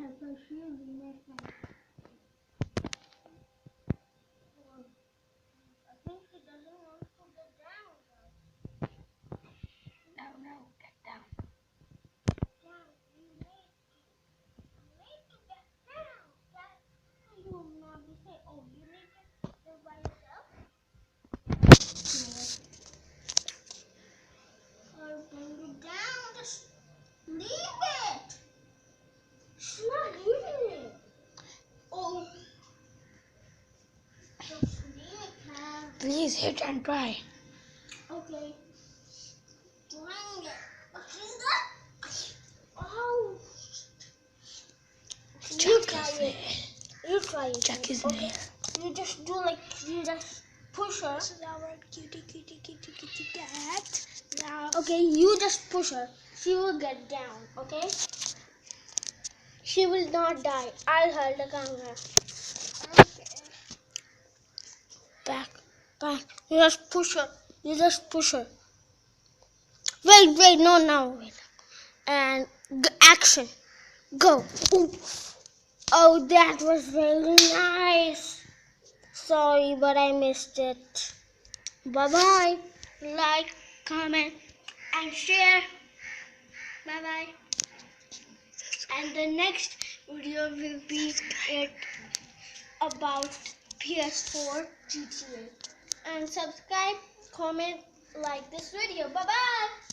have a shield in my hand. I think he doesn't want to get down. No, get down. Down. You need to get down. You will not be safe. Oh, you need to go by yourself? Yes. I'll bring you down. Just leave it. She's not leaving it. Oh. Just leave it, Cam. Please hit and try. Okay. Trying it. What is that? Oh. Chuck his nail. You try it. Chuck his Okay. nail. You just do like, you just push her. This is our kitty cat. Now. Okay, you just push her. She will get down, okay? She will not die. I'll hold the camera. Okay. Back. You just push her. Wait, no, now. Wait. And action. Go. Ooh. Oh, that was really nice. Sorry, but I missed it. Bye-bye. Like, comment, and share. Bye-bye. And the next video will be about PS4 GTA. And subscribe, comment, like this video. Bye-bye.